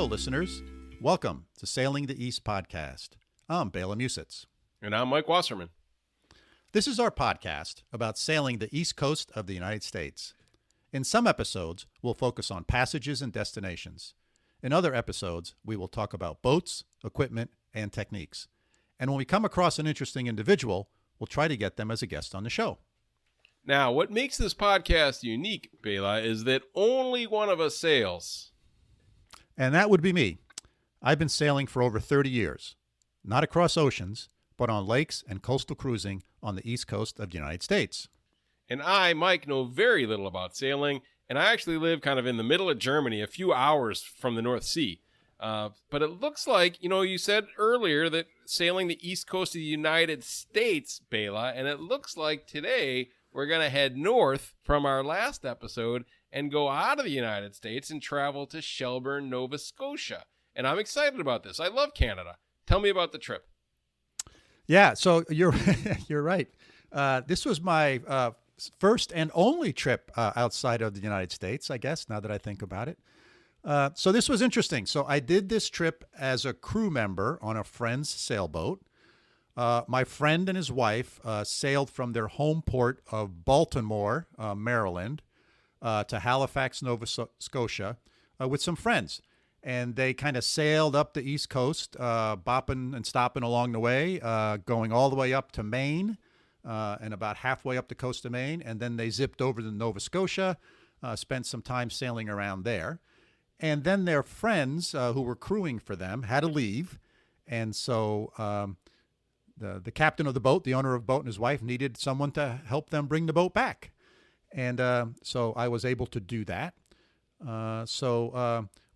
Hello, listeners. Welcome to Sailing the East podcast. I'm Bela and Mike. And I'm Mike Wasserman. This is our podcast about sailing the east coast of the United States. In some episodes, we'll focus on passages and destinations. In other episodes, we will talk about boats, equipment, and techniques. And when we come across an interesting individual, we'll try to get them as a guest on the show. Now, what makes this podcast unique, Bela, is that only one of us sails. And that would be me. I've been sailing for over 30 years, not across oceans, but on lakes and coastal cruising on the east coast of the United States. And I, Mike, know very little about sailing, and I actually live kind of in the middle of Germany, a few hours from the North Sea. But it looks like, you said earlier that sailing the east coast of the United States, Bela, and it looks like today we're going to head north from our last episode and go out of the United States and travel to Sheiburne, Nova Scotia. And I'm excited about this. I love Canada. Tell me about the trip. Yeah, so you're right. This was my first and only trip outside of the United States, I guess, now that I think about it. So this was interesting. So I did this trip as a crew member on a friend's sailboat. My friend and his wife sailed from their home port of Baltimore, Maryland, to Halifax, Nova Scotia, with some friends. And they kind of sailed up the East Coast, bopping and stopping along the way, going all the way up to Maine and about halfway up the coast of Maine. And then they zipped over to Nova Scotia, spent some time sailing around there. And then their friends who were crewing for them had to leave. And so the captain of the boat, the owner of the boat, and his wife needed someone to help them bring the boat back. And so I was able to do that.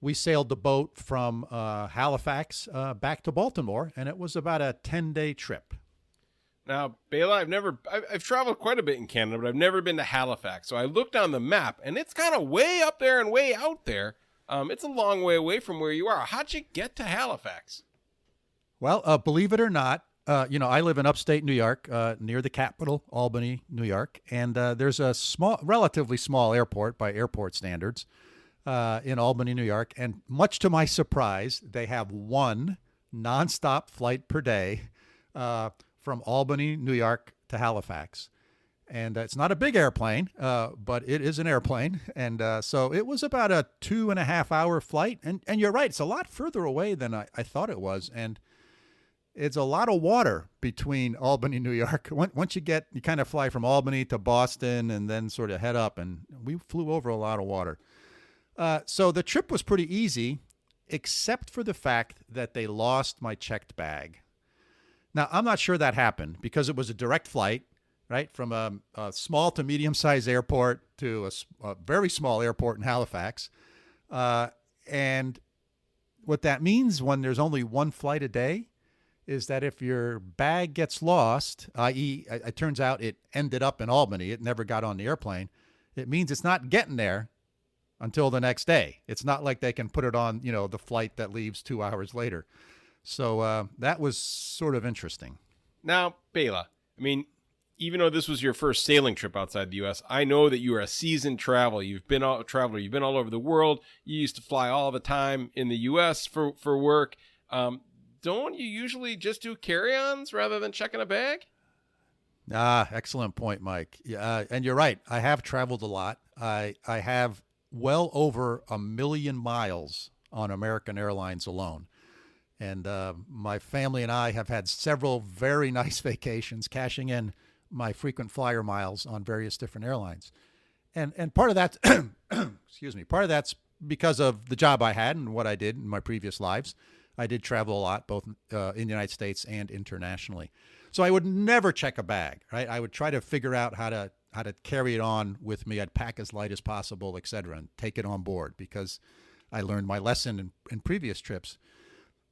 We sailed the boat from Halifax back to Baltimore, and it was about a 10-day trip. Now, Bela, I've traveled quite a bit in Canada, but I've never been to Halifax. So I looked on the map, and it's kind of way up there and way out there. It's a long way away from where you are. How'd you get to Halifax? Well, believe it or not, I live in upstate New York, near the capital, Albany, New York, and there's a relatively small airport by airport standards in Albany, New York. And much to my surprise, they have one nonstop flight per day from Albany, New York to Halifax. And it's not a big airplane, but it is an airplane. And so it was about a 2.5-hour flight. And you're right, it's a lot further away than I thought it was. And it's a lot of water between Albany, New York. Once you kind of fly from Albany to Boston and then sort of head up. And we flew over a lot of water. So the trip was pretty easy, except for the fact that they lost my checked bag. Now, I'm not sure that happened because it was a direct flight, right, from a small to medium-sized airport to a very small airport in Halifax. And what that means when there's only one flight a day is that if your bag gets lost, i.e., it turns out it ended up in Albany, it never got on the airplane, it means it's not getting there until the next day. It's not like they can put it on, the flight that leaves 2 hours later. So that was sort of interesting. Now, Bela, even though this was your first sailing trip outside the U.S., I know that you are a seasoned traveler. You've been all over the world. You used to fly all the time in the U.S. for work. Don't you usually just do carry-ons rather than checking a bag? Excellent point, Mike. Yeah, and you're right. I have traveled a lot. I have well over 1 million miles on American Airlines alone. And my family and I have had several very nice vacations, cashing in my frequent flyer miles on various different airlines. And part of that, part of that's because of the job I had and what I did in my previous lives. I did travel a lot, both in the United States and internationally. So I would never check a bag, right? I would try to figure out how to carry it on with me. I'd pack as light as possible, et cetera, and take it on board because I learned my lesson in previous trips.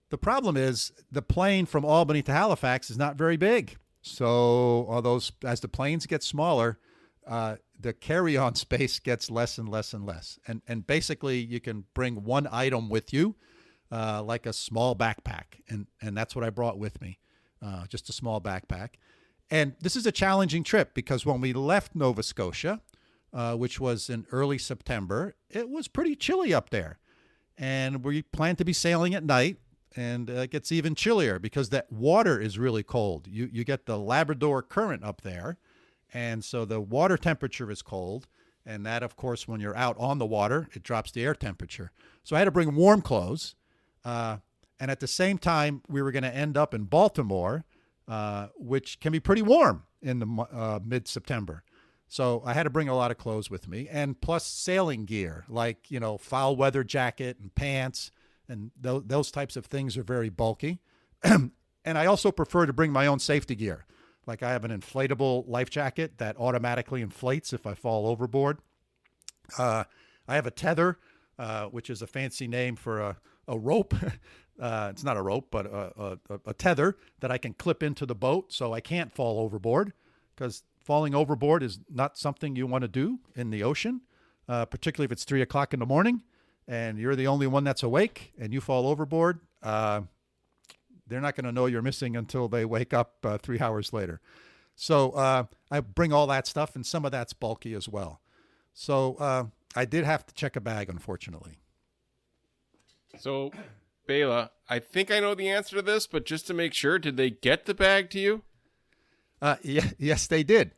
The problem is the plane from Albany to Halifax is not very big. So as the planes get smaller, the carry-on space gets less and less and less. And basically you can bring one item with you, like a small backpack. And that's what I brought with me, just a small backpack. And this is a challenging trip because when we left Nova Scotia, which was in early September, it was pretty chilly up there. and we plan to be sailing at night. And it gets even chillier because that water is really cold. You get the Labrador current up there, and so the water temperature is cold. And that, of course, when you're out on the water, it drops the air temperature. So I had to bring warm clothes. And at the same time, we were going to end up in Baltimore, which can be pretty warm in the mid-September. So I had to bring a lot of clothes with me, and plus sailing gear, like, foul weather jacket and pants, and those types of things are very bulky. And I also prefer to bring my own safety gear. Like I have an inflatable life jacket that automatically inflates if I fall overboard. I have a tether, which is a fancy name for a rope. It's not a rope, but a tether that I can clip into the boat so I can't fall overboard, because falling overboard is not something you want to do in the ocean, particularly if it's 3 o'clock in the morning and you're the only one that's awake and you fall overboard. They're not going to know you're missing until they wake up 3 hours later. So I bring all that stuff, and some of that's bulky as well. So I did have to check a bag, unfortunately. So, Bela, I think I know the answer to this, but just to make sure, did they get the bag to you? Yes, they did.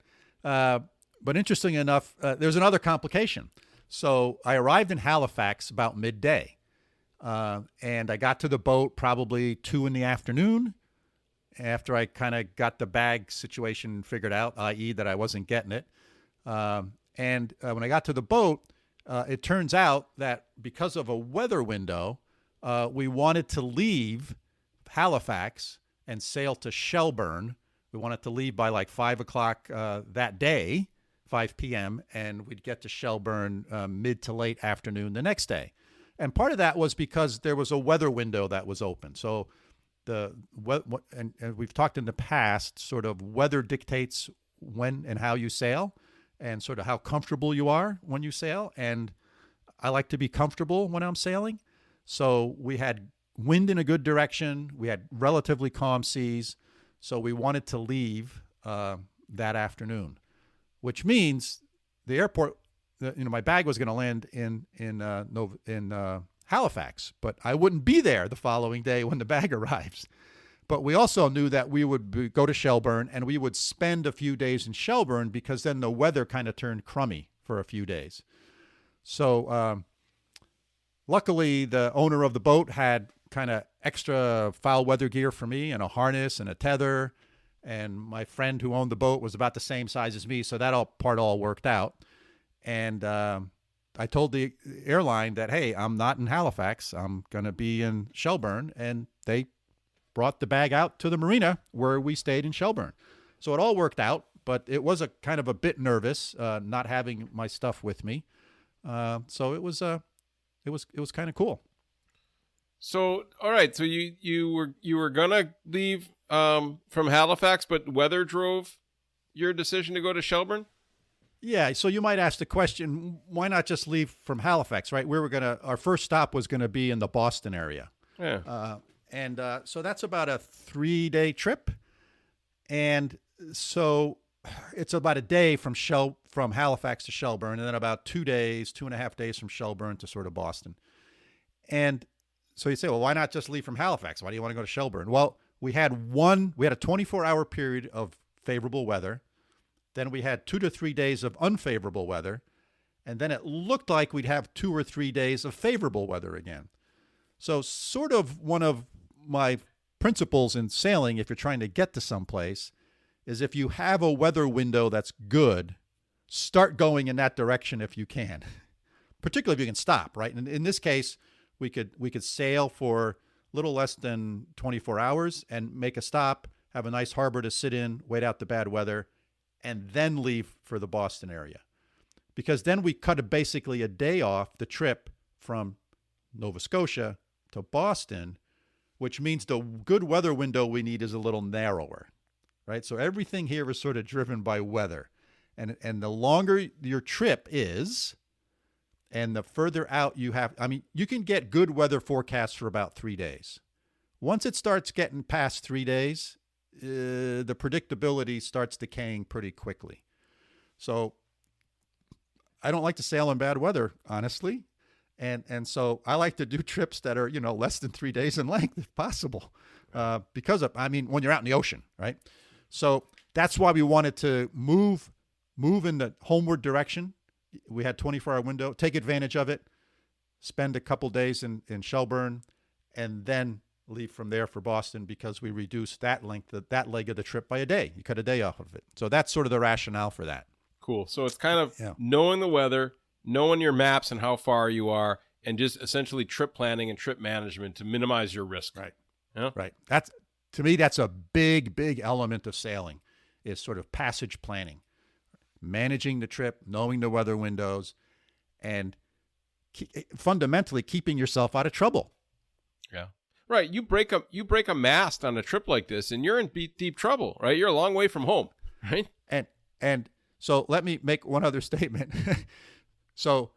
But interesting enough, there's another complication. So I arrived in Halifax about midday. And I got to the boat probably 2 p.m. after I kind of got the bag situation figured out, i.e. that I wasn't getting it. And when I got to the boat, it turns out that because of a weather window, we wanted to leave Halifax and sail to Sheiburne. We wanted to leave by like 5 o'clock that day, 5 p.m., and we'd get to Sheiburne mid to late afternoon the next day. And part of that was because there was a weather window that was open. So and we've talked in the past, sort of weather dictates when and how you sail, and sort of how comfortable you are when you sail. And I like to be comfortable when I'm sailing. So we had wind in a good direction. We had relatively calm seas. So we wanted to leave that afternoon, which means the airport, my bag was going to land in Halifax, but I wouldn't be there the following day when the bag arrives. But we also knew that we would go to Sheiburne, and we would spend a few days in Sheiburne, because then the weather kind of turned crummy for a few days. So luckily, the owner of the boat had kind of extra foul weather gear for me, and a harness and a tether. And my friend who owned the boat was about the same size as me, so that all worked out. And I told the airline that, hey, I'm not in Halifax. I'm going to be in Sheiburne. And they brought the bag out to the marina where we stayed in Sheiburne. So it all worked out, but it was a kind of a bit nervous not having my stuff with me. So it was kind of cool. So, all right. So you were going to leave from Halifax, but weather drove your decision to go to Sheiburne? Yeah, so you might ask the question, why not just leave from Halifax, right? Our first stop was going to be in the Boston area. Yeah. So that's about a 3-day trip. And so it's about a day from Halifax to Sheiburne, and then about 2.5 days from Sheiburne to sort of Boston. And so you say, well, why not just leave from Halifax? Why do you want to go to Sheiburne? Well, we had a 24-hour period of favorable weather. Then we had 2 to 3 days of unfavorable weather. And then it looked like we'd have 2 or 3 days of favorable weather again. So sort of one of my principles in sailing, if you're trying to get to someplace, is if you have a weather window that's good, start going in that direction if you can, particularly if you can stop, right? And in this case, we could sail for a little less than 24 hours and make a stop, have a nice harbor to sit in, wait out the bad weather, and then leave for the Boston area. Because then we cut basically a day off the trip from Nova Scotia to Boston, which means the good weather window we need is a little narrower, right? So everything here is sort of driven by weather. And the longer your trip is, and the further out you have, you can get good weather forecasts for about 3 days. Once it starts getting past 3 days, the predictability starts decaying pretty quickly. So I don't like to sail in bad weather, honestly. And so I like to do trips that are, less than 3 days in length if possible. Because when you're out in the ocean, right? So that's why we wanted to move in the homeward direction. We had 24-hour window, take advantage of it, spend a couple days in Shelburne, and then leave from there for Boston, because we reduced that leg of the trip by a day. You cut a day off of it. So that's sort of the rationale for that. Cool. So it's kind of knowing the weather, knowing your maps and how far you are, and just essentially trip planning and trip management to minimize your risk. Right. Yeah? Right. To me, that's a big, big element of sailing, is sort of passage planning, managing the trip, knowing the weather windows, and fundamentally keeping yourself out of trouble. Yeah. Right. You break a mast on a trip like this, and you're in deep trouble, right? You're a long way from home, right? And so let me make one other statement. So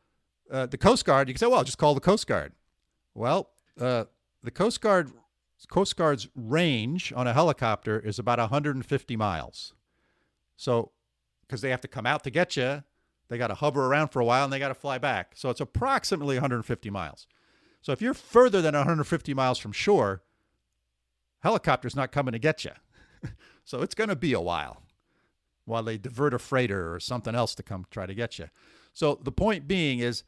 the Coast Guard, you can say, well, just call the Coast Guard. Well, the Coast Guard's range on a helicopter is about 150 miles. So, because they have to come out to get you, they got to hover around for a while, and they got to fly back. So it's approximately 150 miles. So if you're further than 150 miles from shore, helicopter's not coming to get you. So it's going to be a while they divert a freighter or something else to come try to get you. So the point being is,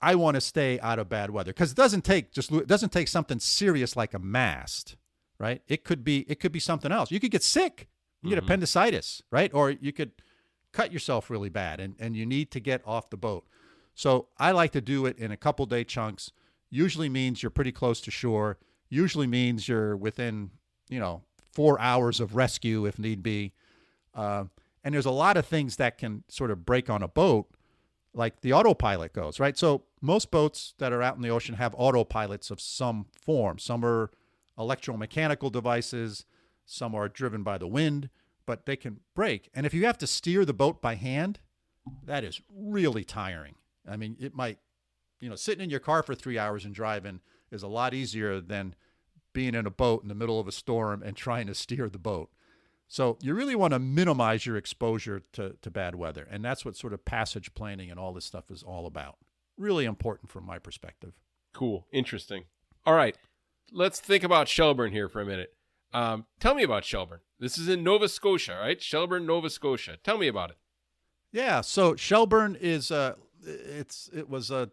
I want to stay out of bad weather, because it doesn't take something serious like a mast, right? It could be something else. You could get sick. You get appendicitis, right? Or you could cut yourself really bad, and you need to get off the boat. So I like to do it in a couple day chunks. Usually means you're pretty close to shore. Usually means you're within, 4 hours of rescue if need be. And there's a lot of things that can sort of break on a boat, like the autopilot goes, right? So most boats that are out in the ocean have autopilots of some form. Some are electromechanical devices. Some are driven by the wind, but they can break. And if you have to steer the boat by hand, that is really tiring. I mean, it might, sitting in your car for 3 hours and driving is a lot easier than being in a boat in the middle of a storm and trying to steer the boat. So you really want to minimize your exposure to bad weather. And that's what sort of passage planning and all this stuff is all about. Really important from my perspective. Cool. Interesting. All right. Let's think about Sheiburne here for a minute. Tell me about Sheiburne. This is in Nova Scotia, right? Sheiburne, Nova Scotia. Tell me about it. Yeah. So Sheiburne is it was a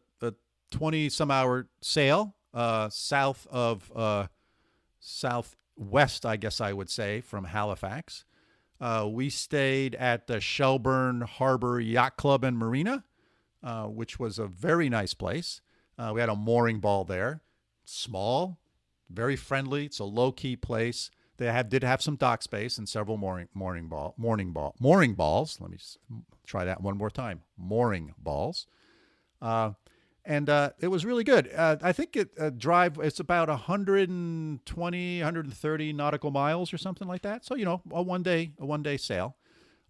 20-some hour sail south of southwest, I guess I would say, from Halifax. We stayed at the Sheiburne Harbor Yacht Club and Marina, which was a very nice place. We had a mooring ball there. Small, very friendly. It's a low-key place. They did have some dock space and several mooring balls. Let me try that one more time. Mooring balls. And it was really good. I think it's about 120, 130 nautical miles or something like that. So, a one day sail.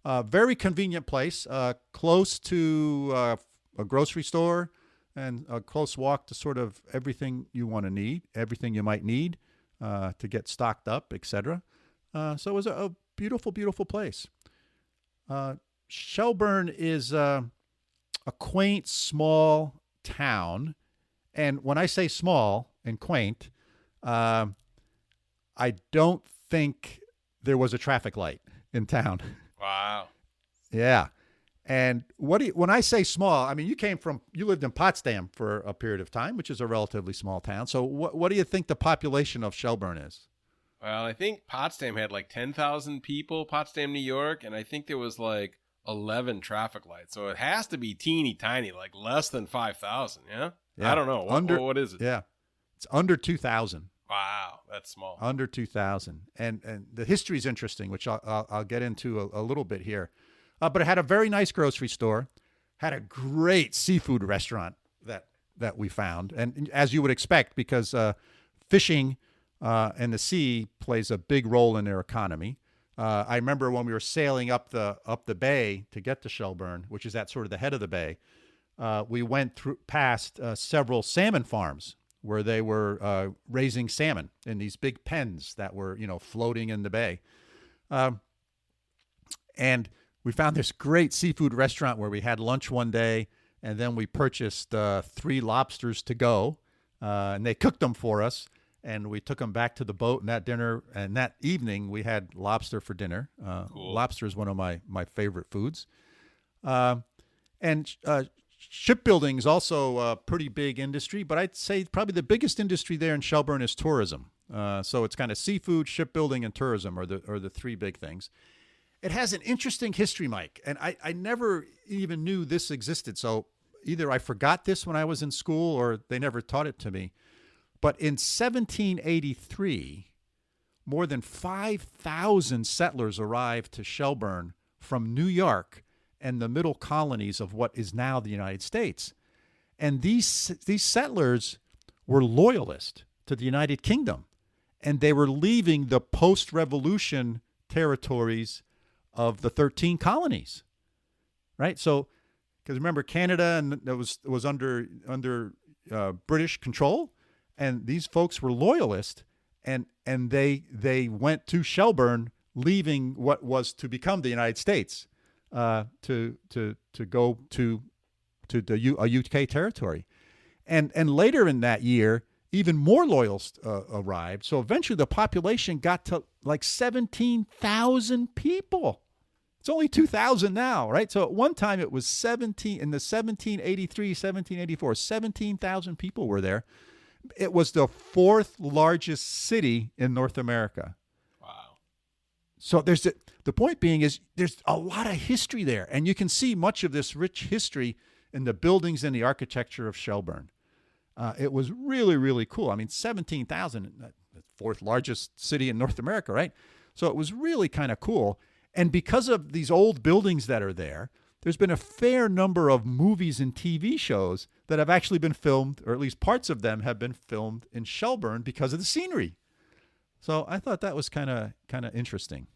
Very convenient place, close to a grocery store, and a close walk to sort of everything you might need to get stocked up, etc. So it was a beautiful, beautiful place. Sheiburne is a quaint, small town. And when I say small and quaint, I don't think there was a traffic light in town. Wow. Yeah. And when I say small, I mean, you lived in Potsdam for a period of time, which is a relatively small town. So what do you think the population of Sheiburne is? Well, I think Potsdam had like 10,000 people, Potsdam, New York, and I think there was like 11 traffic lights. So it has to be teeny tiny, like less than 5,000, yeah? I don't know. What is it? Yeah. It's under 2,000. Wow, that's small. Under 2,000. And the history is interesting, which I'll get into a little bit here. But it had a very nice grocery store, had a great seafood restaurant that we found. And as you would expect, because fishing and the sea plays a big role in their economy. I remember when we were sailing up the bay to get to Sheiburne, which is at sort of the head of the bay, we went past several salmon farms where they were raising salmon in these big pens that were, floating in the bay. And we found this great seafood restaurant where we had lunch one day, and then we purchased 3 lobsters to go, and they cooked them for us, and we took them back to the boat. And that evening we had lobster for dinner. Cool. Lobster is one of my favorite foods, and shipbuilding is also a pretty big industry. But I'd say probably the biggest industry there in Shelburne is tourism. So it's kind of seafood, shipbuilding, and tourism are the 3 big things. It has an interesting history, Mike, and I never even knew this existed. So either I forgot this when I was in school or they never taught it to me. But in 1783, more than 5,000 settlers arrived to Shelburne from New York and the middle colonies of what is now the United States. And these settlers were loyalist to the United Kingdom, and they were leaving the post-revolution territories of the 13 colonies, right? So, because remember, Canada and it was under British control, and these folks were loyalist, and they went to Shelburne, leaving what was to become the United States, to go to a UK territory, and later in that year, even more loyalists arrived. So eventually the population got to like 17,000 people. It's only 2,000 now, right? So at one time it was 17,000 people were there. It was the 4th largest city in North America. Wow. So the point being is there's a lot of history there, and you can see much of this rich history in the buildings and the architecture of Shelburne. It was really, really cool. I mean, 17,000, the 4th largest city in North America, right? So it was really kind of cool. And because of these old buildings that are there, there's been a fair number of movies and TV shows that have actually been filmed, or at least parts of them have been filmed in Shelburne because of the scenery. So I thought that was kind of interesting.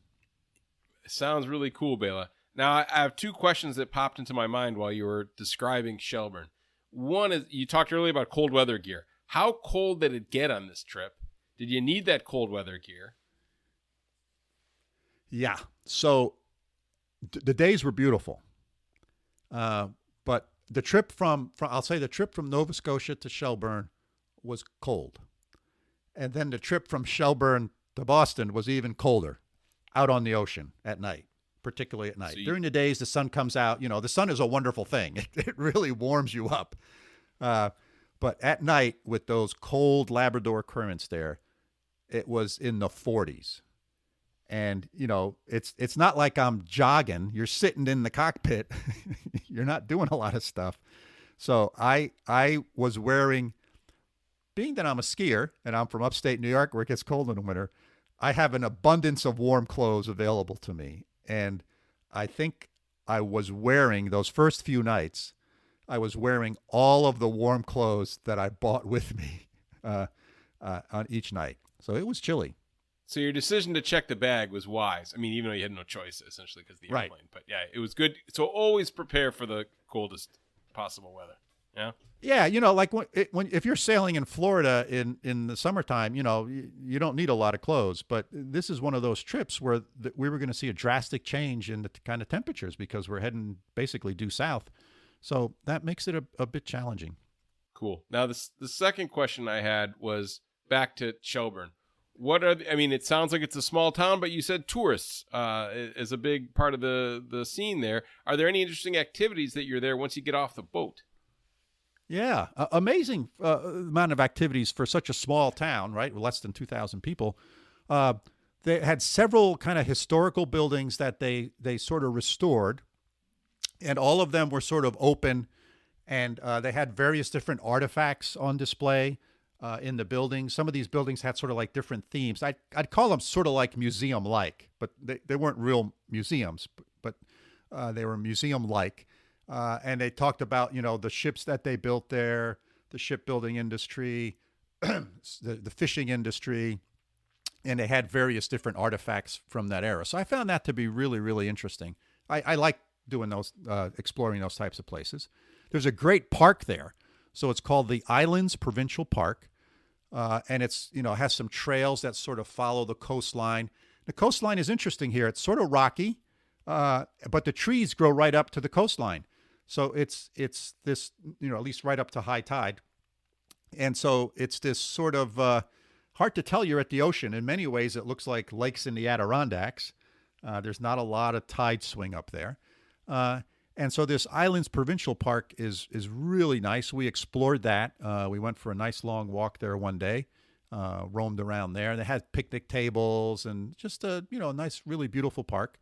Sounds really cool, Bela. Now, I have 2 questions that popped into my mind while you were describing Shelburne. One is, you talked earlier about cold weather gear. How cold did it get on this trip? Did you need that cold weather gear? Yeah. So the days were beautiful. But the trip from Nova Scotia to Shelburne was cold. And then the trip from Shelburne to Boston was even colder, out on the ocean at night, particularly at night. During the days, the sun comes out. You know, the sun is a wonderful thing. It really warms you up. But at night, with those cold Labrador currents there, it was in the 40s. And, you know, it's not like I'm jogging. You're sitting in the cockpit. You're not doing a lot of stuff. So I was wearing, being that I'm a skier and I'm from upstate New York where it gets cold in the winter, I have an abundance of warm clothes available to me. And I think I was wearing, those first few nights, I was wearing all of the warm clothes that I bought with me on each night. So it was chilly. So your decision to check the bag was wise. I mean, even though you had no choice, essentially, because of the airplane. Right. But yeah, it was good. So always prepare for the coldest possible weather. Yeah. Yeah, you know, like if you're sailing in Florida in the summertime, you know, you don't need a lot of clothes. But this is one of those trips where we were going to see a drastic change in the kind of temperatures because we're heading basically due south. So that makes it a bit challenging. Cool. Now, the second question I had was back to Shelburne. It sounds like it's a small town, but you said tourists is a big part of the scene there. Are there any interesting activities that you're there once you get off the boat? Yeah, amazing amount of activities for such a small town, right? With less than 2,000 people. They had several kind of historical buildings that they sort of restored, and all of them were sort of open, and they had various different artifacts on display in the buildings. Some of these buildings had sort of like different themes. I'd call them sort of like museum-like, but they weren't real museums, but they were museum-like. And they talked about, you know, the ships that they built there, the shipbuilding industry, the fishing industry, and they had various different artifacts from that era. So I found that to be really, really interesting. I like doing those, exploring those types of places. There's a great park there. So it's called the Islands Provincial Park. And it's, you know, has some trails that sort of follow the coastline. The coastline is interesting here. It's sort of rocky, but the trees grow right up to the coastline. So it's this, at least right up to high tide. And so it's this sort of hard to tell you're at the ocean. In many ways, it looks like lakes in the Adirondacks. There's not a lot of tide swing up there. And so this Islands Provincial Park is really nice. We explored that. We went for a nice long walk there one day, roamed around there. They had picnic tables and just a nice, really beautiful park.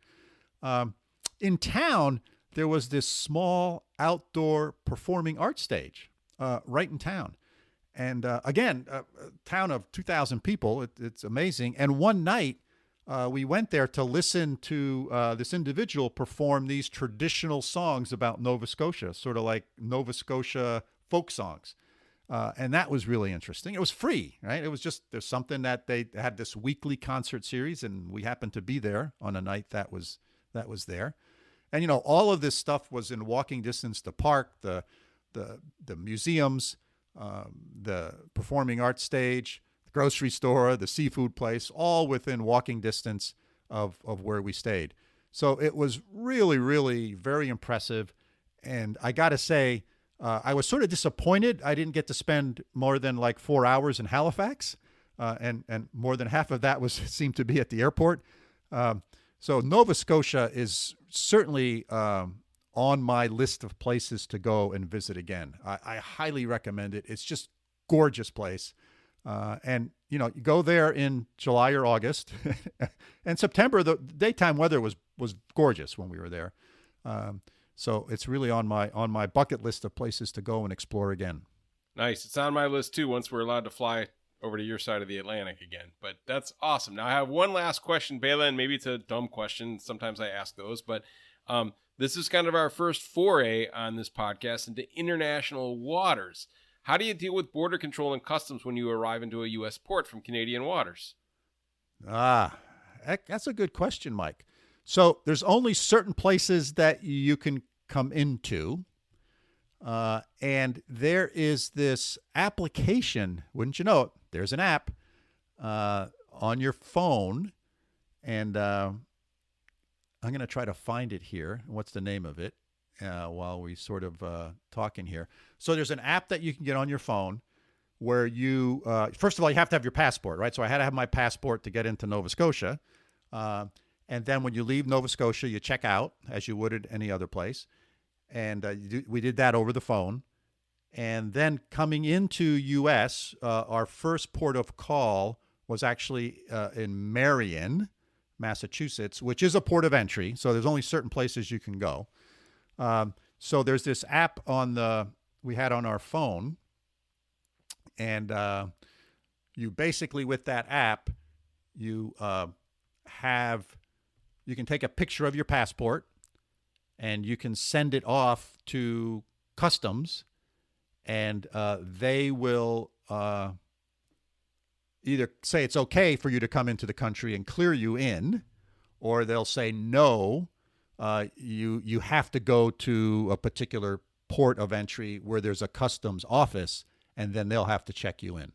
In town, there was this small outdoor performing arts stage right in town. And again, a town of 2,000 people. It's amazing. And one night, we went there to listen to this individual perform these traditional songs about Nova Scotia, sort of like Nova Scotia folk songs. And that was really interesting. It was free, right? It was just, there's something that they had this weekly concert series, and we happened to be there on a night that was there. And, all of this stuff was in walking distance, the park, the museums, the performing arts stage, the grocery store, the seafood place, all within walking distance of where we stayed. So it was really, really very impressive. And I got to say, I was sort of disappointed I didn't get to spend more than like 4 hours in Halifax. And more than half of that seemed to be at the airport. So Nova Scotia is certainly on my list of places to go and visit again. I highly recommend it. It's just gorgeous place. And, you go there in July or August. And September, the daytime weather was gorgeous when we were there. So it's really on my bucket list of places to go and explore again. Nice. It's on my list too, once we're allowed to fly over to your side of the Atlantic again. But that's awesome. Now I have one last question, Bela, and maybe it's a dumb question. Sometimes I ask those, but this is kind of our first foray on this podcast into international waters. How do you deal with border control and customs when you arrive into a U.S. port from Canadian waters? That's a good question, Mike. So there's only certain places that you can come into. And there is this application, wouldn't you know it? There's an app on your phone. And I'm going to try to find it here. What's the name of it while we sort of talking here? So there's an app that you can get on your phone where you, first of all, you have to have your passport, right? So I had to have my passport to get into Nova Scotia. And then when you leave Nova Scotia, you check out as you would at any other place. And we did that over the phone. And then coming into U.S., our first port of call was actually in Marion, Massachusetts, which is a port of entry. So there's only certain places you can go. So there's this app we had on our phone. And you basically, with that app, you can take a picture of your passport and you can send it off to customs, and they will either say it's okay for you to come into the country and clear you in, or they'll say no, you have to go to a particular port of entry where there's a customs office, and then they'll have to check you in.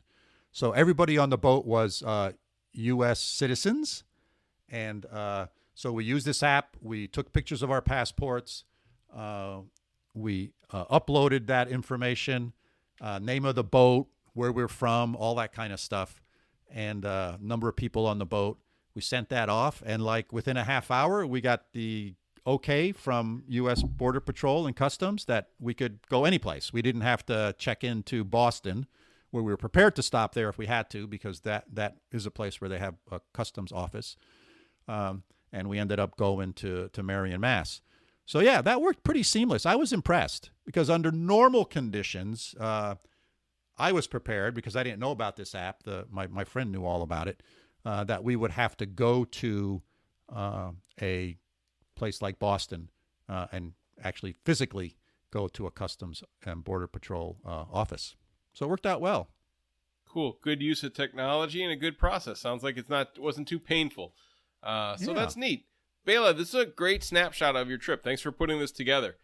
So everybody on the boat was U.S. citizens, and so we used this app. We took pictures of our passports. We uploaded that information, name of the boat, where we're from, all that kind of stuff, and number of people on the boat. We sent that off, and like within a half hour, we got the okay from U.S. Border Patrol and Customs that we could go any place. We didn't have to check into Boston, where we were prepared to stop there if we had to, because that is a place where they have a customs office. And we ended up going to Marion, Mass. So yeah, that worked pretty seamless. I was impressed because under normal conditions, I was prepared because I didn't know about this app. My friend knew all about it, that we would have to go to a place like Boston and actually physically go to a Customs and Border Patrol office. So it worked out well. Cool. Good use of technology and a good process. Sounds like it wasn't too painful. So that's neat. Bela, this is a great snapshot of your trip. Thanks for putting this together.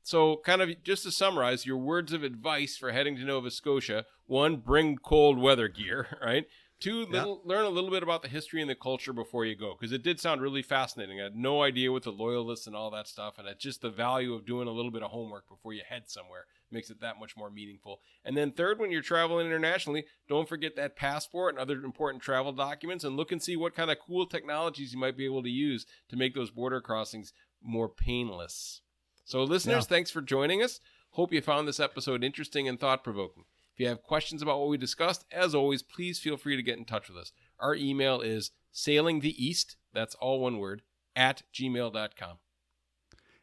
So kind of just to summarize, your words of advice for heading to Nova Scotia: 1, bring cold weather gear, right? Two, learn a little bit about the history and the culture before you go, because it did sound really fascinating. I had no idea what the Loyalists and all that stuff, and it's just the value of doing a little bit of homework before you head somewhere makes it that much more meaningful. And then third, when you're traveling internationally, don't forget that passport and other important travel documents, and look and see what kind of cool technologies you might be able to use to make those border crossings more painless. So listeners, thanks for joining us. Hope you found this episode interesting and thought-provoking. If you have questions about what we discussed, as always, please feel free to get in touch with us. Our email is sailingtheeast, that's all one word, @gmail.com.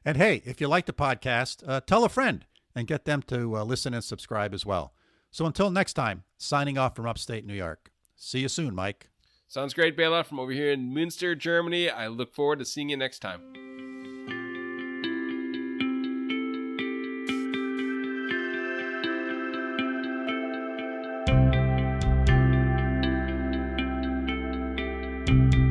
And hey, if you like the podcast, tell a friend and get them to listen and subscribe as well. So until next time, signing off from upstate New York. See you soon, Mike. Sounds great, Bela, from over here in Münster, Germany. I look forward to seeing you next time. Thank you.